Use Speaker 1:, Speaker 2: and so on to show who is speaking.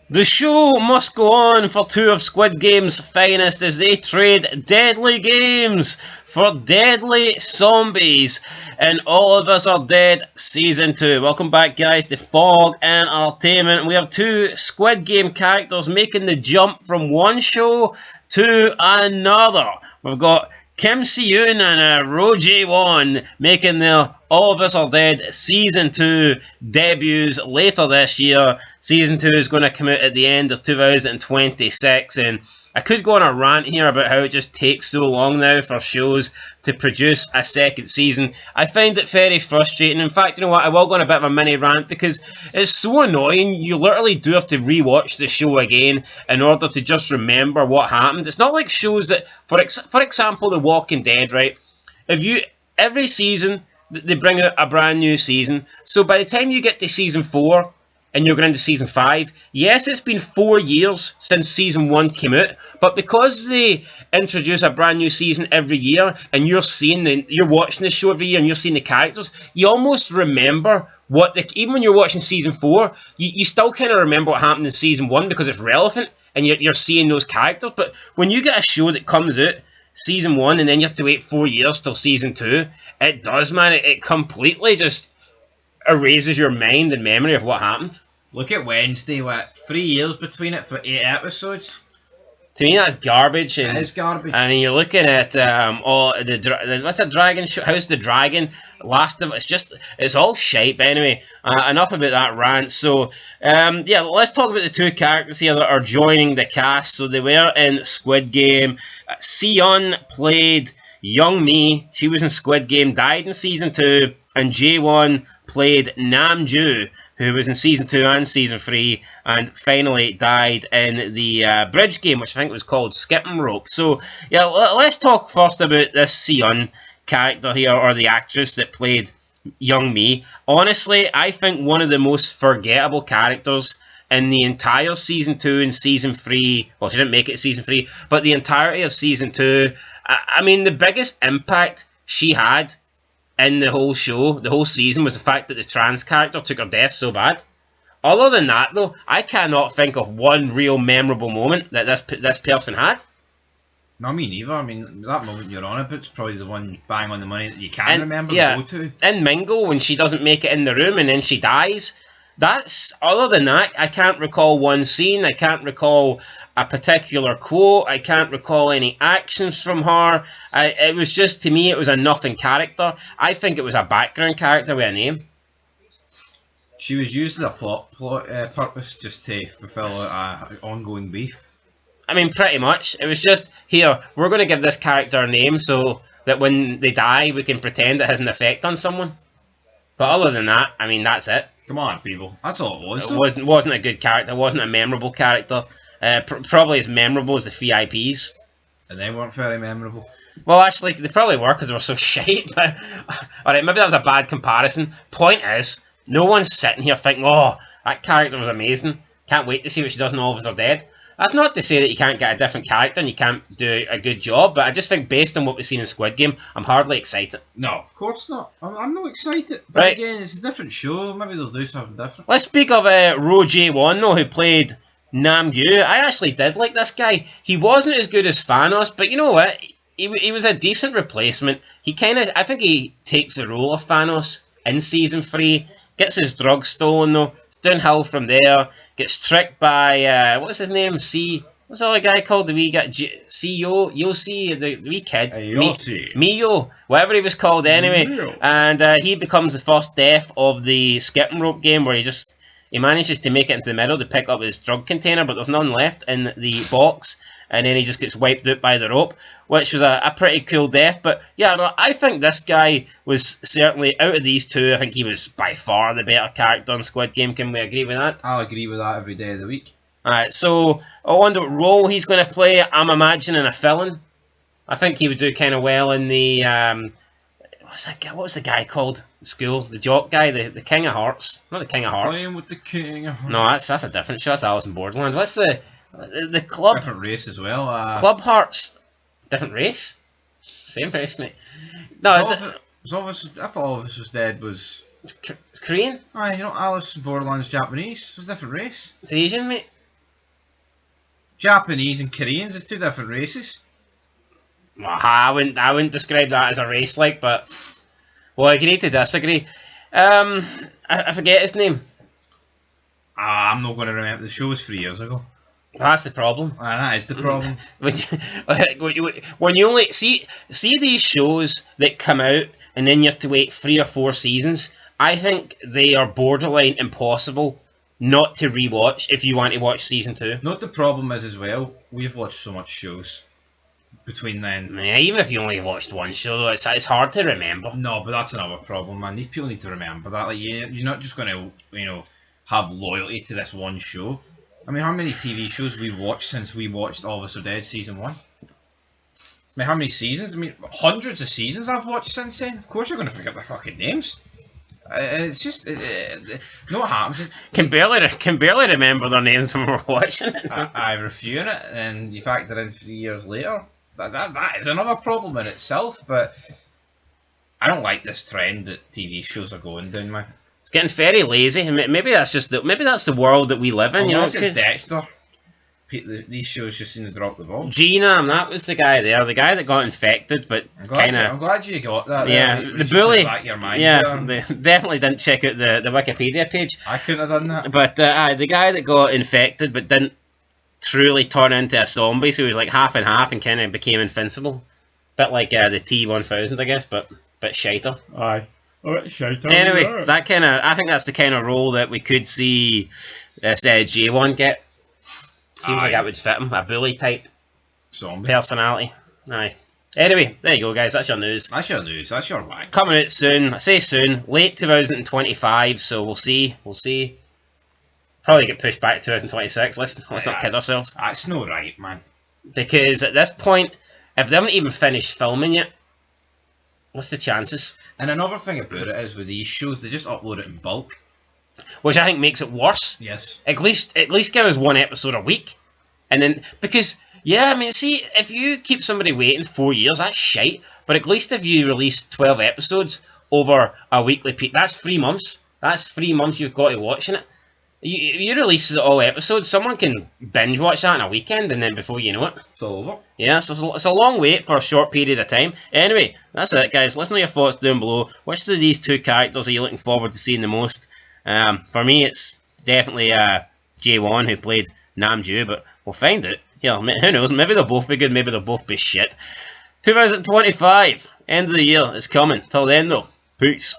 Speaker 1: The show must go on for two of Squid Game's finest as they trade deadly games for deadly zombies. And All of Us Are Dead Season 2. Welcome back, guys, to Fog Entertainment. We have two Squid Game characters making the jump from one show to another. We've got Kim Seion and Ro Jae-won making their All of Us Are Dead Season 2 debuts later this year. Season 2 is going to come out at the end of 2026, and I could go on a rant here about how it just takes so long now for shows to produce a second season. I find it very frustrating. In fact, you know what, I will go on a bit of a mini rant because it's so annoying. You literally do have to rewatch the show again in order to just remember what happened. It's not like shows that, for example, The Walking Dead, right? Every season, they bring out a brand new season. So by the time you get to season 4, and you're going into season 5. Yes, it's been 4 years since season 1 came out, but because they introduce a brand new season every year, and you're watching the show every year, and you're seeing the characters, you almost remember even when you're watching season 4, you still kind of remember what happened in season 1 because it's relevant, and you're seeing those characters. But when you get a show that comes out season 1, and then you have to wait 4 years till season 2, it does, man. It completely just erases your mind and memory of what happened.
Speaker 2: Look at Wednesday, 3 years between it for 8 episodes?
Speaker 1: To me, that's garbage.
Speaker 2: It is garbage.
Speaker 1: I mean, you're looking at what's that dragon show? House of the Dragon, Last of Us. It's all shite. But anyway, enough about that rant. So, let's talk about the two characters here that are joining the cast. So they were in Squid Game. Seion played Young Mi. She was in Squid Game, died in season 2, and Jae-won played Nam-ju, who was in season 2 and season 3, and finally died in the bridge game, which I think was called Skipping Rope. So, yeah, let's talk first about this Seion character here, or the actress that played Young Mi. Honestly, I think one of the most forgettable characters in the entire season 2 and season 3. Well, she didn't make it to season 3, but the entirety of season 2. I mean, the biggest impact she had in the whole show, the whole season, was the fact that the trans character took her death so bad. Other than that, though, I cannot think of one real memorable moment that this person had.
Speaker 2: No, me neither. I mean, that moment you're on about's probably the one bang on the money that you can remember to go to.
Speaker 1: In Mingo, when she doesn't make it in the room and then she dies. Other than that, I can't recall one scene. I can't recall a particular quote. I can't recall any actions from her. It was just, to me, it was a nothing character. I think it was a background character with a name.
Speaker 2: She was used as a plot purpose just to fulfill an ongoing beef.
Speaker 1: I mean, pretty much. It was just, here, we're going to give this character a name so that when they die, we can pretend it has an effect on someone. But other than that, I mean, that's it.
Speaker 2: Come on, people. That's all it was.
Speaker 1: It wasn't a good character. It wasn't a memorable character. Probably as memorable as the VIPs.
Speaker 2: And they weren't very memorable.
Speaker 1: Well, actually, they probably were because they were so shite. But alright, maybe that was a bad comparison. Point is, no one's sitting here thinking, oh, that character was amazing. Can't wait to see what she does in All of Us Are Dead. That's not to say that you can't get a different character and you can't do a good job, but I just think based on what we've seen in Squid Game, I'm hardly excited.
Speaker 2: No, of course not. I'm not excited. But right. Again, it's a different show. Maybe they'll do something different.
Speaker 1: Let's speak of Ro Jae-won, though, who played Nam-gyu. I actually did like this guy. He wasn't as good as Thanos, but you know what? He was a decent replacement. I think he takes the role of Thanos in season 3. Gets his drugs stolen, though. It's downhill from there. Gets tricked by, what's his name? What's the other guy called? The wee guy? Yosi, the wee kid. Mio. Whatever he was called anyway. Mio. And he becomes the first death of the skipping rope game where he manages to make it into the middle to pick up his drug container, but there's none left in the box, and then he just gets wiped out by the rope, which was a pretty cool death. But yeah, no, I think this guy was certainly, out of these two, I think he was by far the better character in Squid Game. Can we agree with that?
Speaker 2: I'll agree with that every day of the week.
Speaker 1: Alright, so I wonder what role he's going to play. I'm imagining a villain. I think he would do kind of well in the... What was the guy called in school? The jock guy, the King of Hearts. Not the King of Hearts.
Speaker 2: Playing with the King of Hearts.
Speaker 1: No, that's a different show. That's Alice in Borderland. What's the club?
Speaker 2: Different race as well.
Speaker 1: Club Hearts. Different race? Same race, mate. No,
Speaker 2: I thought All of Us Was Dead was...
Speaker 1: Korean?
Speaker 2: Aye, Alice in Borderland's Japanese. It's a different race.
Speaker 1: It's Asian, mate.
Speaker 2: Japanese and Koreans are two different races.
Speaker 1: I wouldn't describe that as a race, like, but well, I agree to disagree. I forget his name.
Speaker 2: I'm not going to remember. The show was 3 years ago.
Speaker 1: That's the problem.
Speaker 2: That is the problem.
Speaker 1: when you only see these shows that come out and then you have to wait 3 or 4 seasons, I think they are borderline impossible not to rewatch if you want to watch season 2.
Speaker 2: Not the problem is as well, we've watched so much shows between then.
Speaker 1: Yeah, even if you only watched one show, it's hard to remember.
Speaker 2: No, but that's another problem, man. These people need to remember that. Like, you're not just going to, have loyalty to this one show. I mean, how many TV shows we've watched since we watched All of Us Are Dead season 1? I mean, how many seasons? I mean, hundreds of seasons I've watched since then. Of course you're going to forget their fucking names. And it's just, you know what happens is...
Speaker 1: Can barely remember their names when we're watching it.
Speaker 2: I reviewing it, and you factor in 3 years later. That is another problem in itself, but I don't like this trend that TV shows are going down, man.
Speaker 1: It's getting very lazy. Maybe that's the world that we live in.
Speaker 2: Unless it's Dexter. These shows just seem to drop the ball.
Speaker 1: Genome, that was the guy there, the guy that got infected, but
Speaker 2: I'm glad you got that.
Speaker 1: Yeah,
Speaker 2: the
Speaker 1: bully.
Speaker 2: Your mind
Speaker 1: they definitely didn't check out the Wikipedia page.
Speaker 2: I couldn't have done that.
Speaker 1: But the guy that got infected but didn't truly turn into a zombie, so he was like half and half and kind of became invincible. Bit like the T-1000, I guess, but shiter.
Speaker 2: Aye. Alright, shiter.
Speaker 1: Anyway, I think that's the kind of role that we could see this J1 get. Seems like that would fit him, a bully type
Speaker 2: zombie
Speaker 1: personality. Aye. Anyway, there you go, guys. That's your news.
Speaker 2: That's your whack.
Speaker 1: Coming out soon. I say soon, late 2025. So we'll see. Probably get pushed back to 2026. Let's not kid ourselves.
Speaker 2: That's no right, man.
Speaker 1: Because at this point, if they haven't even finished filming yet, what's the chances?
Speaker 2: And another thing about it is with these shows, they just upload it in bulk.
Speaker 1: Which I think makes it worse.
Speaker 2: Yes.
Speaker 1: At least give us one episode a week. And then, because, yeah, I mean, see, if you keep somebody waiting 4 years, that's shite. But at least if you release 12 episodes over a weekly period, that's 3 months. That's 3 months you've got to watching it. You release all episodes, someone can binge watch that in a weekend, and then before you know it,
Speaker 2: it's all over.
Speaker 1: Yeah, so it's a long wait for a short period of time. Anyway, that's it, guys. Let us know your thoughts down below. Which of these two characters are you looking forward to seeing the most? For me, it's definitely J1 who played Namju, but we'll find out. Yeah, who knows? Maybe they'll both be good, maybe they'll both be shit. 2025, end of the year, is coming. Till then, though, peace.